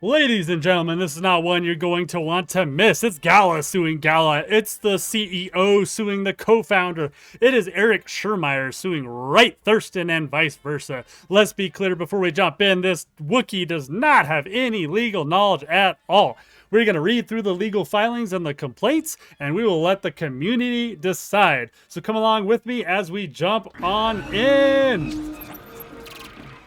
Ladies and gentlemen, this is not one you're going to want to miss. It's Gala suing Gala. It's the CEO suing the co-founder. It is Eric Schurmeyer suing Wright Thurston and vice versa. Let's be clear before we jump in, this Wookiee does not have any legal knowledge at all. We're going to read through the legal filings and the complaints, and we will let the community decide. So come along with me as we jump on in.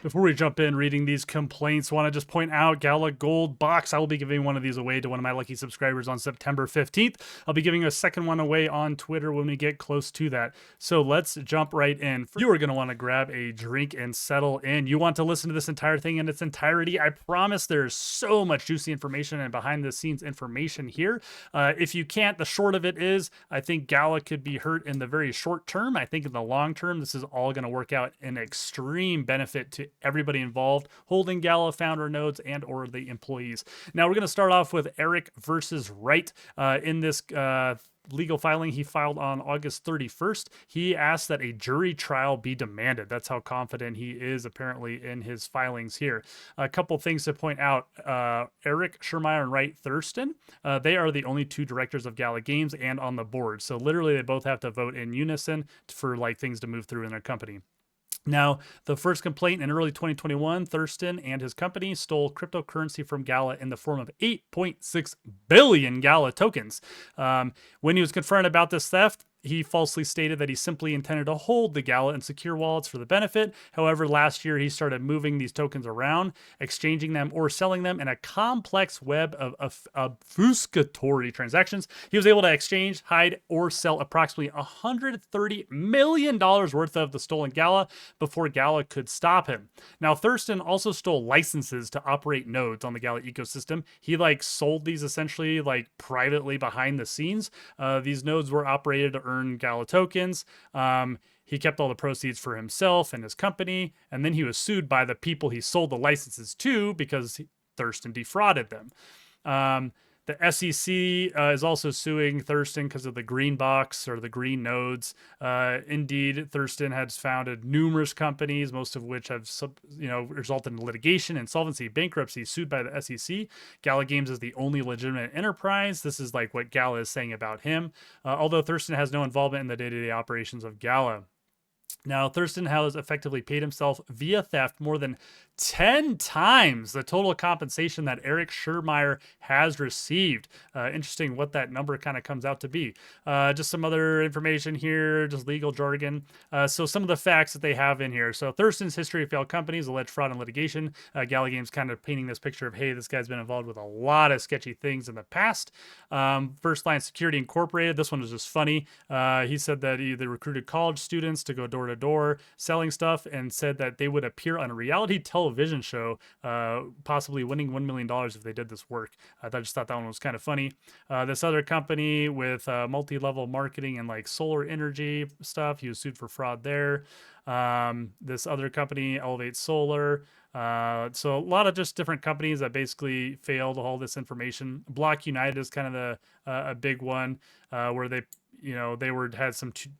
Before we jump in reading these complaints, want to just point out Gala Gold Box. I will be giving one of these away to one of my lucky subscribers on September 15th. I'll be giving a second one away on Twitter when we get close to that. So let's jump right in. You are going to want to grab a drink and settle in. You want to listen to this entire thing in its entirety. I promise there's so much juicy information and behind the scenes information here. If you can't, the short of it is, I think Gala could be hurt in the very short term. I think in the long term, this is all going to work out in extreme benefit to everybody involved, holding Gala founder nodes and or the employees. Now we're going to start off with Eric versus Wright. In this legal filing he filed on August 31st, he asked that a jury trial be demanded. That's how confident he is apparently in his filings here. A couple things to point out. Eric Schurmeyer and Wright Thurston, they are the only two directors of Gala Games and on the board. So literally they both have to vote in unison for like things to move through in their company. Now, the first complaint in early 2021, Thurston and his company stole cryptocurrency from Gala in the form of 8.6 billion Gala tokens. When he was confronted about this theft, he falsely stated that he simply intended to hold the Gala and secure wallets for the benefit. However, last year he started moving these tokens around, exchanging them or selling them in a complex web of obfuscatory transactions. He was able to exchange, hide, or sell approximately $130 million worth of the stolen Gala before Gala could stop him. Now, Thurston also stole licenses to operate nodes on the Gala ecosystem. He sold these essentially privately behind the scenes. These nodes were operated to earn Gala tokens. He kept all the proceeds for himself and his company, and then he was sued by the people he sold the licenses to because Thurston defrauded them. The SEC is also suing Thurston because of the green box or the green nodes. Indeed, Thurston has founded numerous companies, most of which have resulted in litigation, insolvency, bankruptcy, sued by the SEC. Gala Games is the only legitimate enterprise. This is what Gala is saying about him, although Thurston has no involvement in the day-to-day operations of Gala. Now, Thurston has effectively paid himself via theft more than 10 times the total compensation that Eric Schurmeyer has received. Interesting what that number kind of comes out to be. Just some other information here, just legal jargon. So some of the facts that they have in here. So Thurston's history of failed companies, alleged fraud and litigation. Gala Games kind of painting this picture of, hey, this guy's been involved with a lot of sketchy things in the past. First Line Security Incorporated. This one was just funny. He said that they recruited college students to go door to door selling stuff and said that they would appear on a reality television show, possibly winning $1 million if they did this work. I just thought that one was kind of funny. This other company with multi-level marketing and solar energy stuff, he was sued for fraud there. This other company, Elevate Solar. So a lot of just different companies that basically failed all this information. Block United is kind of a big one, where they had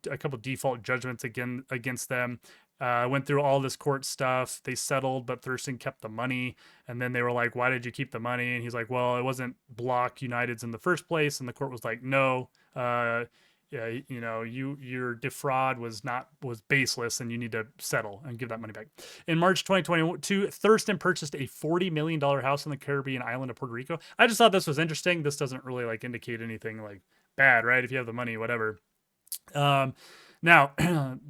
a couple default judgments against them. Went through all this court stuff. They settled, but Thurston kept the money. And then they were like, why did you keep the money? And he's like, well, it wasn't Block United's in the first place. And the court was like, no, your defraud was baseless and you need to settle and give that money back. In March 2022, Thurston purchased a $40 million house on the Caribbean island of Puerto Rico. I just thought this was interesting. This doesn't really indicate anything bad, right? If you have the money, whatever. Now,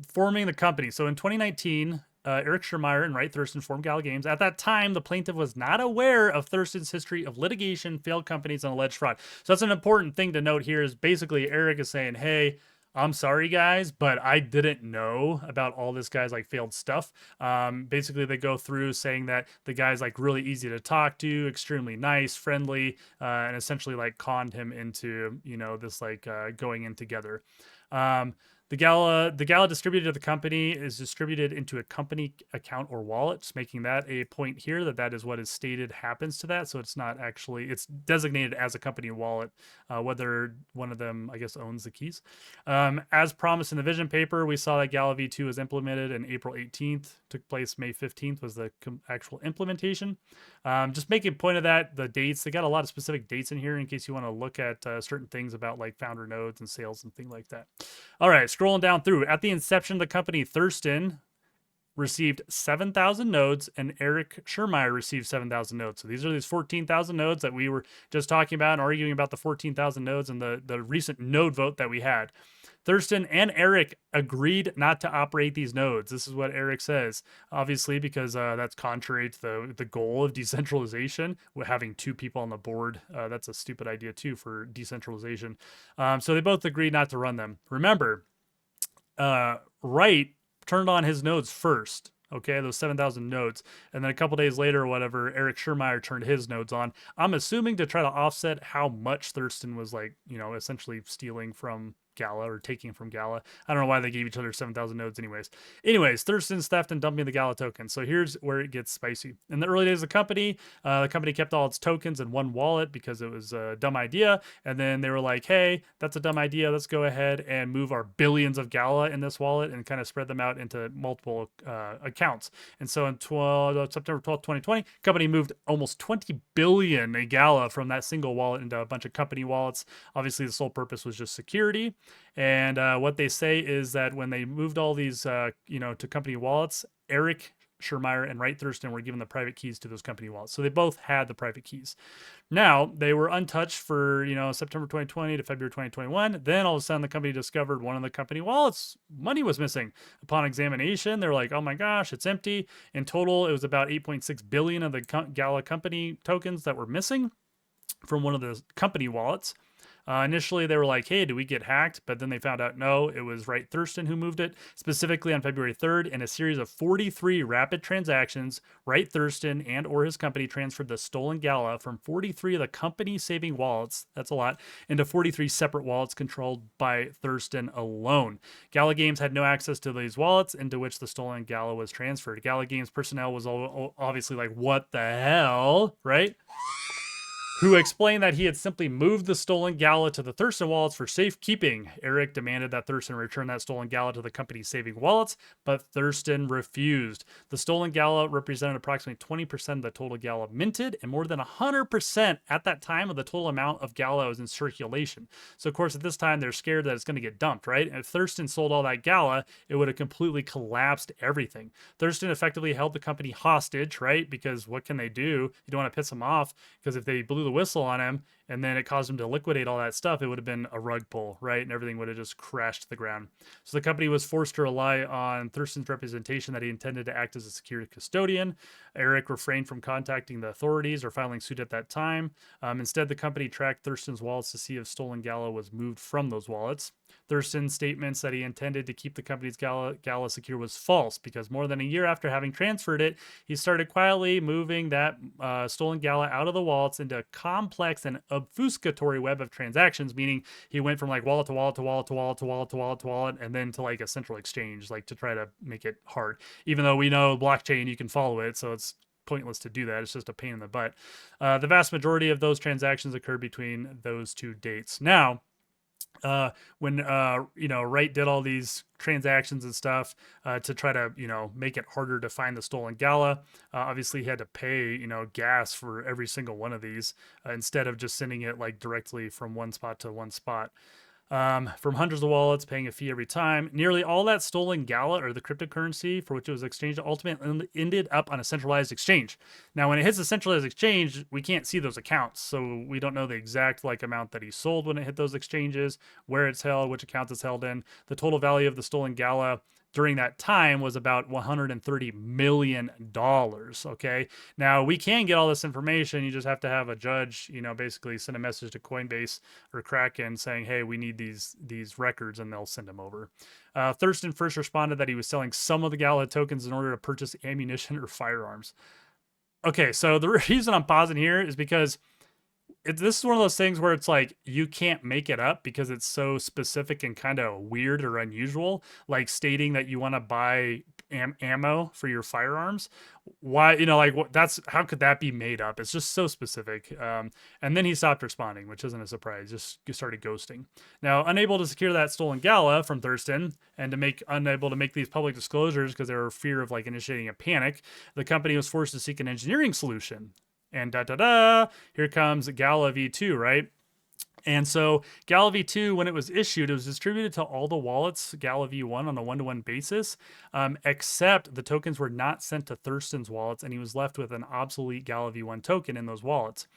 forming the company. So in 2019, Eric Schurmeyer and Wright Thurston formed Gala Games. At that time, the plaintiff was not aware of Thurston's history of litigation, failed companies, and alleged fraud. So that's an important thing to note here is basically Eric is saying, hey, I'm sorry, guys, but I didn't know about all this guy's failed stuff. Basically, they go through saying that the guy's really easy to talk to, extremely nice, friendly, and essentially conned him into, this going in together. The Gala distributed to the company is distributed into a company account or wallet, just making that a point here that is what is stated happens to that. So it's not actually, it's designated as a company wallet, whether one of them, I guess, owns the keys. As promised in the vision paper, we saw that Gala V2 was implemented in April 18th, took place May 15th was the actual implementation. Just making a point of that, the dates, they got a lot of specific dates in here in case you want to look at certain things about like founder nodes and sales and things like that. All right, scrolling down through. At the inception of the company, Thurston received 7,000 nodes and Eric Schurmeyer received 7,000 nodes. So these are these 14,000 nodes that we were just talking about and arguing about the 14,000 nodes and the recent node vote that we had. Thurston and Eric agreed not to operate these nodes. This is what Eric says, obviously, because that's contrary to the goal of decentralization. With having two people on the board, that's a stupid idea too for decentralization. So they both agreed not to run them. Remember, Wright turned on his nodes first. Okay, those 7,000 nodes. And then a couple days later or whatever, Eric Schurmeyer turned his nodes on. I'm assuming to try to offset how much Thurston was like, essentially stealing from Gala or taking from Gala. I don't know why they gave each other 7,000 nodes anyways. Thurston's theft and dumping the Gala tokens. So here's where it gets spicy. In the early days of the company kept all its tokens in one wallet because it was a dumb idea. And then they were like, hey, that's a dumb idea. Let's go ahead and move our billions of Gala in this wallet and kind of spread them out into multiple accounts. And so in September 12th, 2020, company moved almost 20 billion Gala from that single wallet into a bunch of company wallets. Obviously, the sole purpose was just security. And what they say is that when they moved all these, to company wallets, Eric Schurmeyer and Wright Thurston were given the private keys to those company wallets. So they both had the private keys. Now, they were untouched for, September 2020 to February 2021. Then all of a sudden, the company discovered one of the company wallets, money was missing. Upon examination, they're like, oh my gosh, it's empty. In total, it was about 8.6 billion of the Gala company tokens that were missing from one of the company wallets. Initially, they were like, hey, do we get hacked? But then they found out, no, it was Wright Thurston who moved it. Specifically on February 3rd, in a series of 43 rapid transactions, Wright Thurston and or his company transferred the stolen Gala from 43 of the company-saving wallets, that's a lot, into 43 separate wallets controlled by Thurston alone. Gala Games had no access to these wallets into which the stolen Gala was transferred. Gala Games personnel was obviously like, what the hell, right? Who explained that he had simply moved the stolen Gala to the Thurston wallets for safekeeping. Eric demanded that Thurston return that stolen Gala to the company's saving wallets, but Thurston refused. The stolen Gala represented approximately 20% of the total Gala minted and more than 100% at that time of the total amount of Gala was in circulation. So, of course, at this time, they're scared that it's going to get dumped, right? And if Thurston sold all that Gala, it would have completely collapsed everything. Thurston effectively held the company hostage, right? Because what can they do? You don't want to piss them off, because if they blew the whistle on him and then it caused him to liquidate all that stuff, it would have been a rug pull, right? And everything would have just crashed to the ground. So the company was forced to rely on Thurston's representation that he intended to act as a security custodian. Eric refrained from contacting the authorities or filing suit at that time. Instead, the company tracked Thurston's wallets to see if stolen Gala was moved from those wallets. Thurston's statements that he intended to keep the company's Gala secure was false, because more than a year after having transferred it, he started quietly moving that stolen Gala out of the wallets into a complex and obfuscatory web of transactions, meaning he went from like wallet to wallet to wallet to wallet to wallet to wallet to wallet and then to like a central exchange, like to try to make it hard. Even though we know blockchain, you can follow it, so it's pointless to do that. It's just a pain in the butt. The vast majority of those transactions occurred between those two dates. Now, when Wright did all these transactions and stuff to try to make it harder to find the stolen Gala, obviously he had to pay gas for every single one of these instead of just sending it like directly from one spot to one spot. From hundreds of wallets, paying a fee every time. Nearly all that stolen Gala, or the cryptocurrency for which it was exchanged, ultimately ended up on a centralized exchange. Now, when it hits a centralized exchange, we can't see those accounts, so we don't know the exact amount that he sold when it hit those exchanges, where it's held, which accounts it's held in. The total value of the stolen Gala during that time was about $130 million. Okay. Now we can get all this information. You just have to have a judge, basically send a message to Coinbase or Kraken saying, hey, we need these records, and they'll send them over. Thurston first responded that he was selling some of the Gala tokens in order to purchase ammunition or firearms. Okay. So the reason I'm pausing here is because this is one of those things where it's like you can't make it up because it's so specific and kind of weird or unusual, like stating that you want to buy ammo for your firearms. Why, like that's how could that be made up? It's just so specific. And then he stopped responding, which isn't a surprise. Just started ghosting. Now, unable to secure that stolen Gala from Thurston and unable to make these public disclosures because they were fear of like initiating a panic, the company was forced to seek an engineering solution. And here comes Gala V2, right? And so Gala V2, when it was issued, it was distributed to all the wallets, Gala V1 on a one-to-one basis, except the tokens were not sent to Thurston's wallets, and he was left with an obsolete Gala V1 token in those wallets.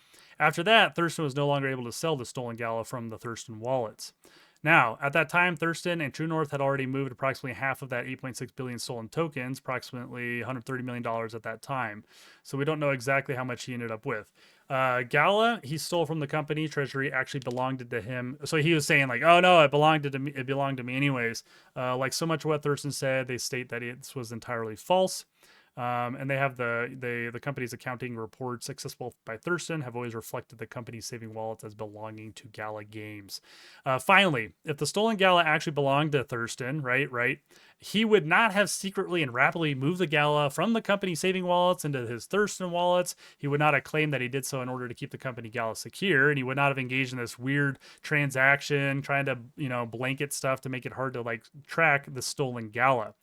After that, Thurston was no longer able to sell the stolen Gala from the Thurston wallets. Now, at that time, Thurston and True North had already moved approximately half of that 8.6 billion stolen tokens, approximately $130 million at that time. So we don't know exactly how much he ended up with. Gala, he stole from the company treasury, actually belonged to him. So he was saying like, "Oh no, it belonged to me. It belonged to me anyways." Like so much of what Thurston said, they state that this was entirely false. And they have the company's accounting reports accessible by Thurston have always reflected the company's saving wallets as belonging to Gala Games. Finally, if the stolen Gala actually belonged to Thurston, right, he would not have secretly and rapidly moved the Gala from the company's saving wallets into his Thurston wallets. He would not have claimed that he did so in order to keep the company Gala secure, and he would not have engaged in this weird transaction, trying to blanket stuff to make it hard to like track the stolen Gala.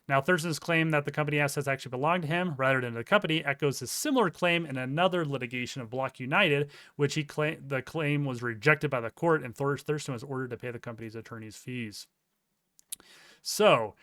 Now, Thurston's claim that the company assets actually belong to him rather than the company echoes his similar claim in another litigation of Block United, which the claim was rejected by the court, and Thurston was ordered to pay the company's attorney's fees. So,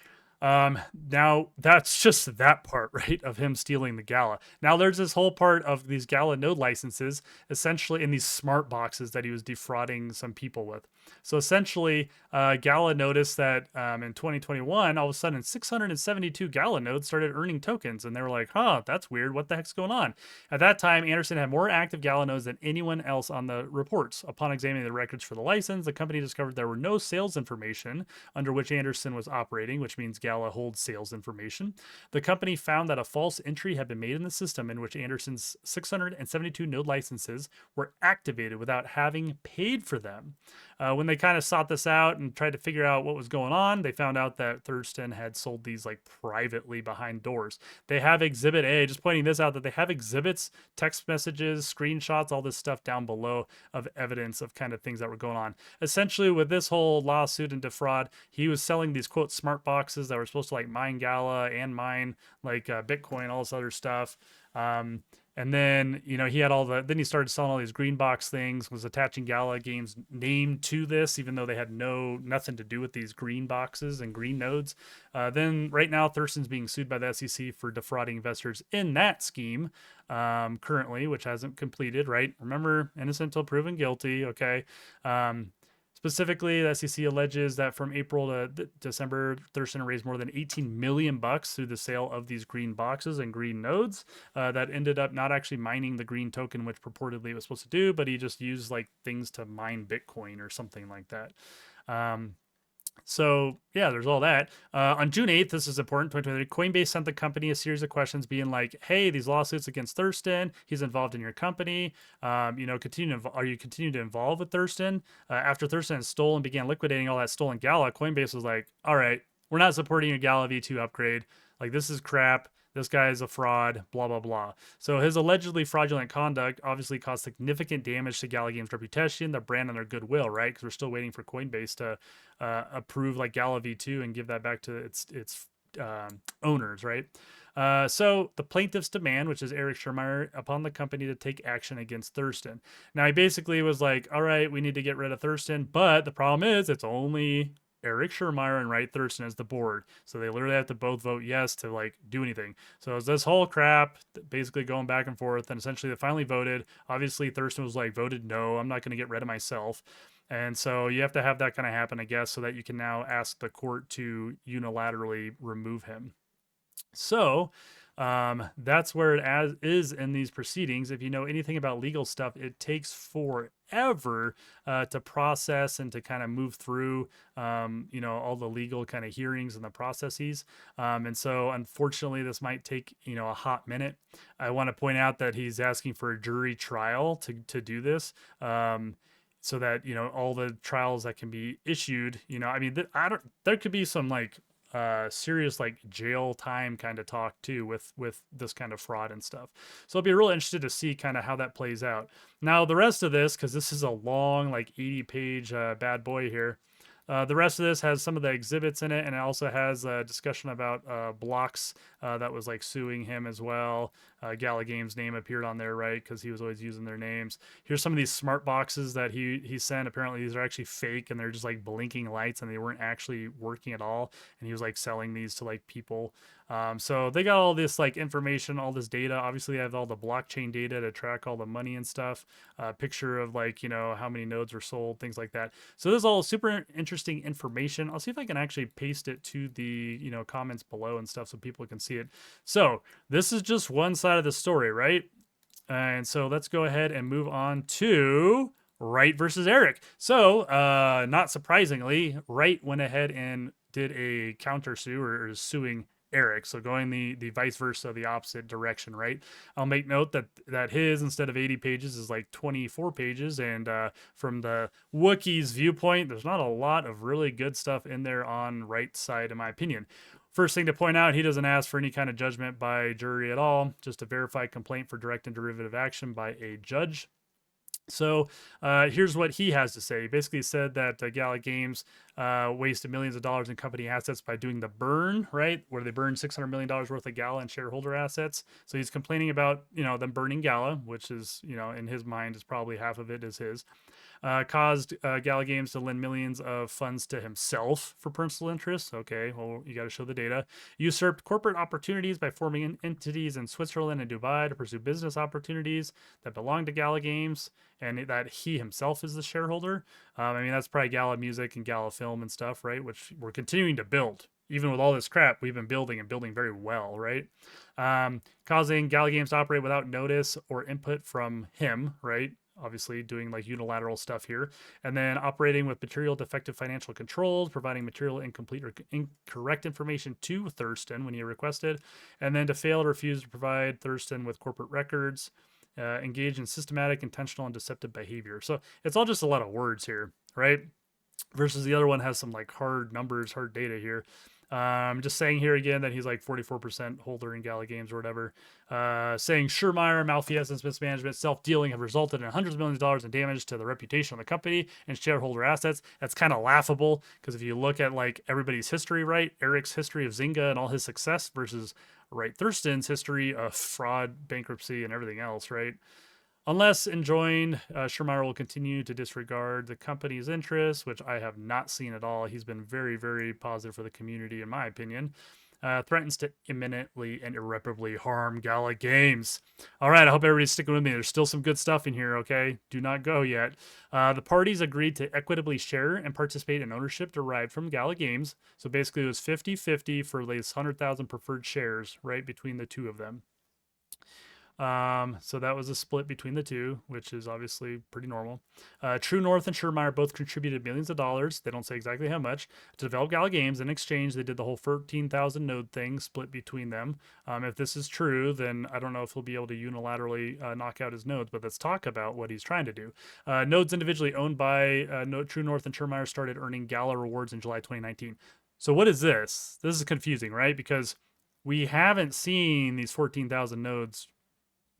now that's just that part, right, of him stealing the Gala. Now there's this whole part of these Gala node licenses, essentially in these smart boxes that he was defrauding some people with. So essentially, Gala noticed that in 2021, all of a sudden 672 Gala nodes started earning tokens, and they were like, "Huh, that's weird. What the heck's going on?" At that time, Anderson had more active Gala nodes than anyone else on the reports. Upon examining the records for the license, the company discovered there were no sales information under which Anderson was operating, which means Gala holds sales information. The company found that a false entry had been made in the system in which Anderson's 672 node licenses were activated without having paid for them. When they kind of sought this out and tried to figure out what was going on, they found out that Thurston had sold these like privately behind doors. They have Exhibit A, just pointing this out, that they have exhibits, text messages, screenshots, all this stuff down below of evidence of kind of things that were going on. Essentially, with this whole lawsuit and defraud, he was selling these quote smart boxes that were supposed to like mine Gala and mine like Bitcoin, all this other stuff. And then, he had then he started selling all these green box things, was attaching Gala Games name to this, even though they had nothing to do with these green boxes and green nodes. Then right now, Thurston's being sued by the SEC for defrauding investors in that scheme, currently, which hasn't completed, right? Remember, innocent until proven guilty. Okay. Specifically, the SEC alleges that from April to December, Thurston raised more than $18 million through the sale of these green boxes and green nodes that ended up not actually mining the green token, which purportedly it was supposed to do, but he just used like things to mine Bitcoin or something like that. So yeah, there's all that. On June 8th, this is important, 2023, Coinbase sent the company a series of questions being like, "Hey, these lawsuits against Thurston, he's involved in your company. Are you continuing to involve with Thurston?" After Thurston had stolen and began liquidating all that stolen Gala, Coinbase was like, "All right, we're not supporting your Gala V2 upgrade. Like, this is crap. This guy is a fraud, blah, blah, blah." So his allegedly fraudulent conduct obviously caused significant damage to Gala Games' reputation, their brand, and their goodwill, right? Because we're still waiting for Coinbase to approve like Gala V2 and give that back to its owners, right? So the plaintiff's demand, which is Eric Schirmeyer, upon the company to take action against Thurston. Now he basically was like, "All right, we need to get rid of Thurston, but the problem is it's only Eric Schirmeyer and Wright Thurston as the board. So they literally have to both vote yes to like do anything." So it's this whole crap basically going back and forth. And essentially they finally voted. Obviously Thurston was like, voted no, I'm not going to get rid of myself. And so you have to have that kind of happen, I guess, so that you can now ask the court to unilaterally remove him. So That's where is in these proceedings. If you know anything about legal stuff, it takes forever to process and to kind of move through, all the legal kind of hearings and the processes. And so, unfortunately, this might take, a hot minute. I want to point out that he's asking for a jury trial to do this. So that all the trials that can be issued, I mean, I don't. There could be some like serious like jail time kind of talk too with this kind of fraud and stuff. So I'll be real interested to see kind of how that plays out. Now the rest of this, because this is a long like 80-page bad boy here. The rest of this has some of the exhibits in it, and it also has a discussion about Blocks that was like suing him as well. Gala Games' name appeared on there, right? Because he was always using their names. Here's some of these smart boxes that he sent. Apparently, these are actually fake, and they're just like blinking lights, and they weren't actually working at all. And he was like selling these to like people. So they got all this like information, all this data. Obviously, they have all the blockchain data to track all the money and stuff. Picture of like how many nodes were sold, things like that. So this is all super interesting information. I'll see if I can actually paste it to the comments below and stuff so people can see it. So this is just one side of the story, right? And so let's go ahead and move on to Wright versus Eric. So not surprisingly, Wright went ahead and did a counter sue or is suing Eric. So going the vice versa, the opposite direction, right? I'll make note that his, instead of 80 pages, is like 24 pages. And from the Wookiees' viewpoint, there's not a lot of really good stuff in there on Wright's side, in my opinion. First thing to point out, he doesn't ask for any kind of judgment by jury at all, just a verified complaint for direct and derivative action by a judge. So here's what he has to say. He basically said that Gala Games wasted millions of dollars in company assets by doing the burn, right? Where they burned $600 million worth of Gala and shareholder assets. So he's complaining about, them burning Gala, which is, in his mind is probably half of it is his. Caused Gala Games to lend millions of funds to himself for personal interests. Okay, well, you got to show the data. Usurped corporate opportunities by forming entities in Switzerland and Dubai to pursue business opportunities that belong to Gala Games, and that he himself is the shareholder. I mean, that's probably Gala Music and Gala Film and stuff, right? Which we're continuing to build. Even with all this crap, we've been building and building very well, right? Causing Gala Games to operate without notice or input from him, right? Obviously doing like unilateral stuff here, and then operating with material defective financial controls, providing material incomplete or incorrect information to Thurston when he requested, and then to fail to refuse to provide Thurston with corporate records, engage in systematic, intentional, and deceptive behavior. So it's all just a lot of words here, right? Versus the other one has some like hard numbers, hard data here. Just saying here again that he's like 44% holder in Gala Games or whatever. Saying Schurmeyer, malfeasance, mismanagement, self-dealing have resulted in hundreds of millions of dollars in damage to the reputation of the company and shareholder assets. That's kind of laughable because if you look at like everybody's history, right? Eric's history of Zynga and all his success versus Wright Thurston's history of fraud, bankruptcy, and everything else, right? Unless enjoined, Schurmeyer will continue to disregard the company's interests, which I have not seen at all. He's been very, very positive for the community, in my opinion. Threatens to imminently and irreparably harm Gala Games. All right, I hope everybody's sticking with me. There's still some good stuff in here, okay? Do not go yet. The parties agreed to equitably share and participate in ownership derived from Gala Games. So basically it was 50-50 for these 100,000 preferred shares, right, between the two of them. So that was a split between the two, which is obviously pretty normal. True North and Schurmeyer both contributed millions of dollars. They don't say exactly how much to develop Gala Games. In exchange, they did the whole 13,000 node thing split between them. If this is true, then I don't know if he'll be able to unilaterally knock out his nodes, but let's talk about what he's trying to do. Nodes individually owned by True North and Schurmeyer started earning Gala rewards in July 2019. So what is this? This is confusing, right? Because we haven't seen these 14,000 nodes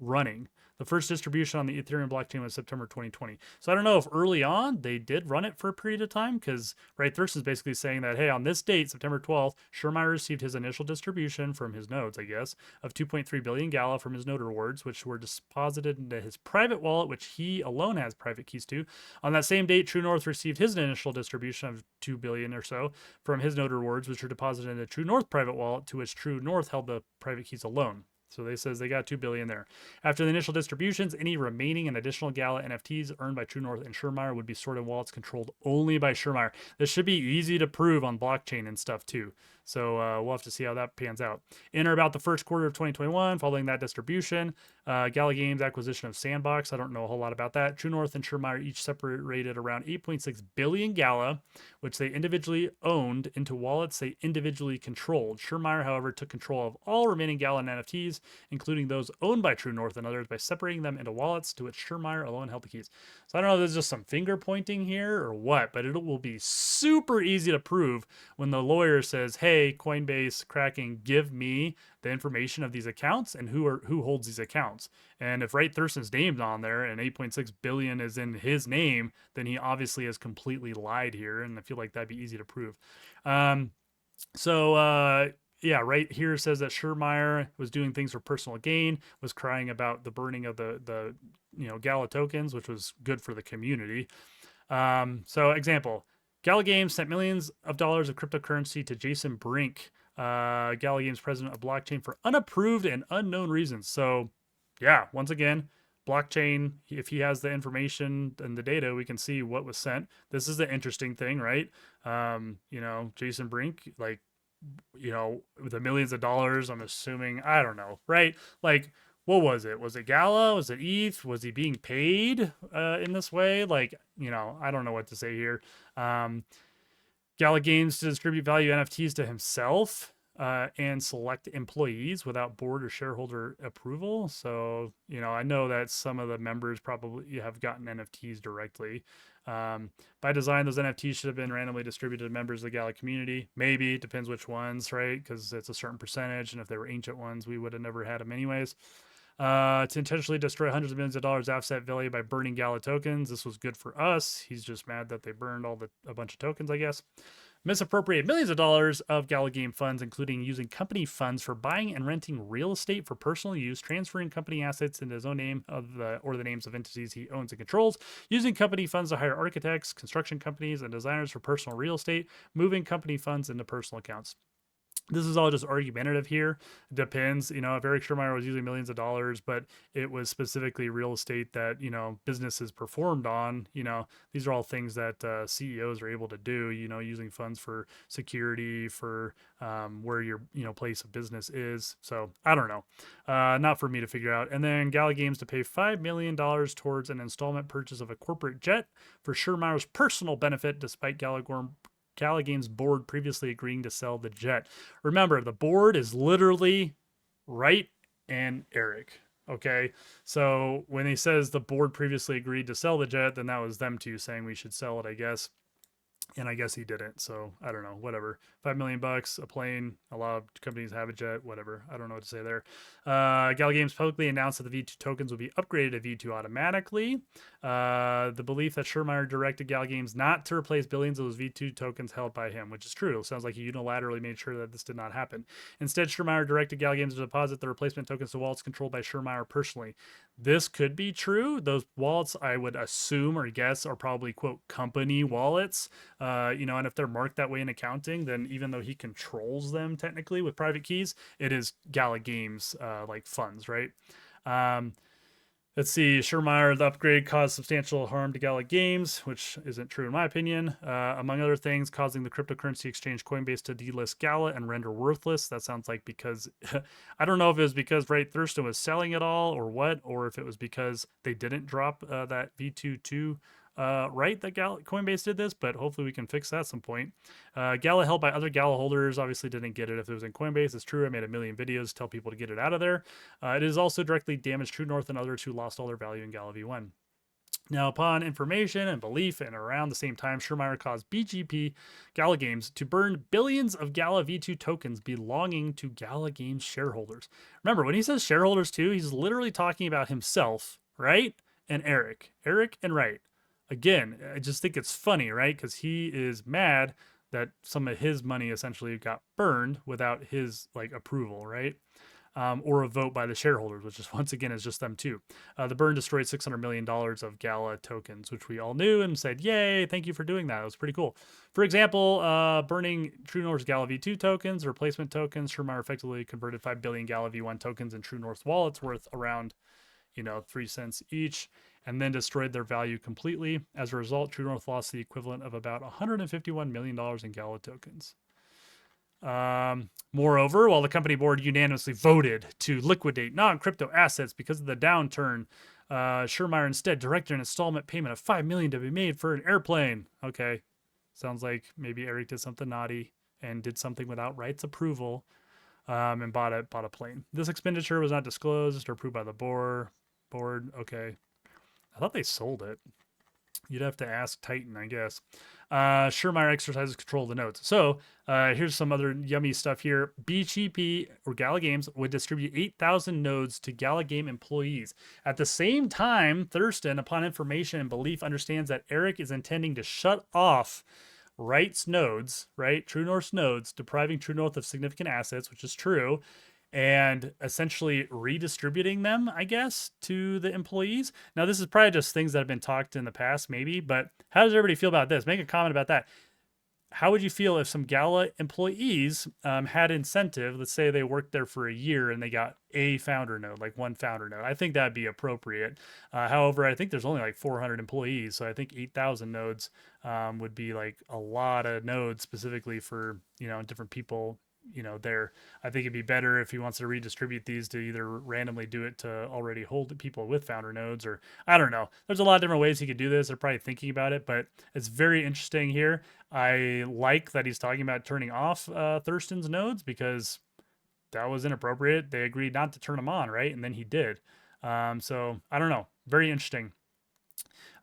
running. The first distribution on the Ethereum blockchain was September 2020. So I don't know if early on they did run it for a period of time because Wright Thurston's basically saying that, hey, on this date, September 12th, Schurmeyer received his initial distribution from his nodes, I guess, of 2.3 billion Gala from his node rewards, which were deposited into his private wallet, which he alone has private keys to. On that same date, True North received his initial distribution of 2 billion or so from his node rewards, which were deposited into True North private wallet, to which True North held the private keys alone. So they says they got 2 billion there. After the initial distributions, any remaining and additional Gala NFTs earned by True North and Schurmeyer would be stored in wallets controlled only by Schurmeyer. This should be easy to prove on blockchain and stuff too. So we'll have to see how that pans out. In or about the first quarter of 2021, following that distribution, Gala Games acquisition of Sandbox. I don't know a whole lot about that. True North and Schurmeyer each separated around 8.6 billion Gala, which they individually owned, into wallets they individually controlled. Schurmeyer, however, took control of all remaining Gala NFTs, including those owned by True North and others, by separating them into wallets to which Schurmeyer alone held the keys. So I don't know if there's just some finger pointing here or what, but it will be super easy to prove when the lawyer says, "Hey, Coinbase, Kraken, give me the information of these accounts and who holds these accounts." And if Wright Thurston's name's on there and 8.6 billion is in his name, then he obviously has completely lied here, and I feel like that'd be easy to prove. Yeah, right here says that Schurmeyer was doing things for personal gain, was crying about the burning of the Gala tokens, which was good for the community. So example, Gala Games sent millions of dollars of cryptocurrency to Jason Brink, Gala Games president of blockchain, for unapproved and unknown reasons. So yeah, once again, blockchain, if he has the information and the data, we can see what was sent. This is the interesting thing, right? Jason Brink, like, the millions of dollars, I'm assuming, I don't know, right? Like, what was it? Was it Gala? Was it ETH? Was he being paid in this way? Like, I don't know what to say here. Gala Games to distribute value NFTs to himself and select employees without board or shareholder approval. So, I know that some of the members probably have gotten NFTs directly. By design, those NFTs should have been randomly distributed to members of the Gala community. Maybe, it depends which ones, right? Because it's a certain percentage, and if they were ancient ones, we would have never had them anyways. To intentionally destroy hundreds of millions of dollars asset value by burning Gala tokens. This was good for us. He's just mad that they burned a bunch of tokens, I guess. Misappropriate millions of dollars of Gala game funds, including using company funds for buying and renting real estate for personal use, transferring company assets into his own name or the names of entities he owns and controls, using company funds to hire architects, construction companies, and designers for personal real estate, moving company funds into personal accounts. This is all just argumentative here. Depends, if Eric Schurmeyer was using millions of dollars, but it was specifically real estate that, businesses performed on, these are all things that CEOs are able to do, using funds for security, for where your, place of business is. So I don't know. Not for me to figure out. And then Gala Games to pay $5 million towards an installment purchase of a corporate jet for Schurmeyer's personal benefit, despite Gala Games board previously agreeing to sell the jet. Remember, the board is literally Wright and Eric. Okay, so when he says the board previously agreed to sell the jet, then that was them two saying we should sell it, I guess. And I guess he didn't. So I don't know, whatever. $5 million, a plane. A lot of companies have a jet, whatever. I don't know what to say there. Gala Games publicly announced that the V2 tokens would be upgraded to V2 automatically. The belief that Schurmeyer directed Gala Games not to replace billions of those V2 tokens held by him, which is true. It sounds like he unilaterally made sure that this did not happen. Instead, Schurmeyer directed Gala Games to deposit the replacement tokens to wallets controlled by Schurmeyer personally. This could be true. Those wallets, I would assume or guess, are probably, quote, company wallets. And if they're marked that way in accounting, then even though he controls them technically with private keys, it is Gala Games like funds, right? Let's see. Schurmeyer, the upgrade caused substantial harm to Gala Games, which isn't true in my opinion. Among other things, causing the cryptocurrency exchange Coinbase to delist Gala and render worthless. That sounds like because I don't know if it was because Wright Thurston was selling it all or what, or if it was because they didn't drop that V22 right that Coinbase did this, but hopefully we can fix that at some point. Gala held by other Gala holders obviously didn't get it if it was in Coinbase. It's true. I made a million videos to tell people to get it out of there. It is also directly damaged True North and others who lost all their value in Gala V1. Now, upon information and belief, and around the same time, Schurmeyer caused BGP Gala Games to burn billions of Gala V2 tokens belonging to Gala Games shareholders. Remember, when he says shareholders too, he's literally talking about himself, right? And Eric and Wright. Again, I just think it's funny, right? Because he is mad that some of his money essentially got burned without his approval, right? Or a vote by the shareholders, which is once again is just them too. The burn destroyed $600 million of Gala tokens, which we all knew and said, yay, thank you for doing that. It was pretty cool. For example, burning True North's Gala V2 tokens, replacement tokens, Schurmeyer effectively converted 5 billion Gala V1 tokens in True North wallets worth around 3 cents each, and then destroyed their value completely. As a result, True North lost the equivalent of about $151 million in Gala tokens. Moreover, while the company board unanimously voted to liquidate non-crypto assets because of the downturn, Schurmeyer instead directed an installment payment of $5 million to be made for an airplane. Okay, sounds like maybe Eric did something naughty and did something without Wright's approval, and bought a plane. This expenditure was not disclosed or approved by the board. Okay, I thought they sold it. You'd have to ask Titan, I guess. Schurmeyer exercises control of the nodes. So here's some other yummy stuff here. BGP or Gala Games would distribute 8,000 nodes to Gala Game employees. At the same time, Thurston, upon information and belief, understands that Eric is intending to shut off Wright's nodes, right? True North's nodes, depriving True North of significant assets, which is true, and essentially redistributing them, I guess, to the employees. Now, this is probably just things that have been talked in the past, maybe, but how does everybody feel about this? Make a comment about that. How would you feel if some Gala employees had incentive? Let's say they worked there for a year and they got a founder node, like one founder node. I think that'd be appropriate. However, I think there's only like 400 employees, so I think 8,000 nodes would be like a lot of nodes specifically for different people there. I think it'd be better if he wants to redistribute these to either randomly do it to already hold people with founder nodes, or I don't know. There's a lot of different ways he could do this. They're probably thinking about it, but it's very interesting here. I like that he's talking about turning off Thurston's nodes because that was inappropriate. They agreed not to turn them on, right? And then he did. So I don't know. Very interesting.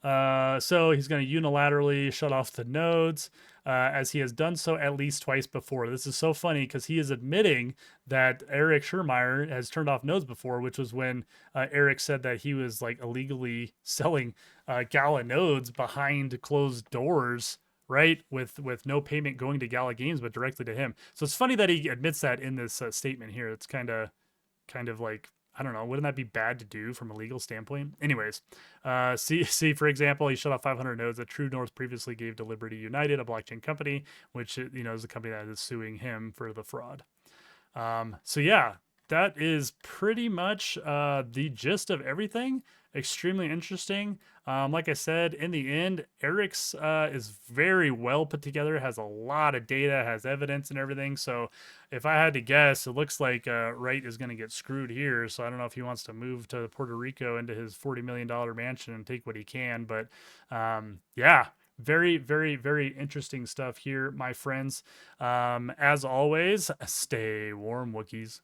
So he's going to unilaterally shut off the nodes, as he has done so at least twice before. This is so funny because he is admitting that Eric Schurmeyer has turned off nodes before, which was when Eric said that he was like illegally selling Gala nodes behind closed doors, right? With no payment going to Gala Games, but directly to him. So it's funny that he admits that in this statement here. It's kind of like, I don't know. Wouldn't that be bad to do from a legal standpoint? Anyways, see, for example, he shut off 500 nodes that True North previously gave to Liberty United, a blockchain company, which is a company that is suing him for the fraud. So yeah, that is pretty much the gist of everything. Extremely interesting. Like I said, in the end, Eric's is very well put together, has a lot of data, has evidence and everything. So if I had to guess, it looks like Wright is going to get screwed here. So I don't know if he wants to move to Puerto Rico into his $40 million mansion and take what he can. But yeah, very, very, very interesting stuff here, my friends. As always, stay warm, Wookiees.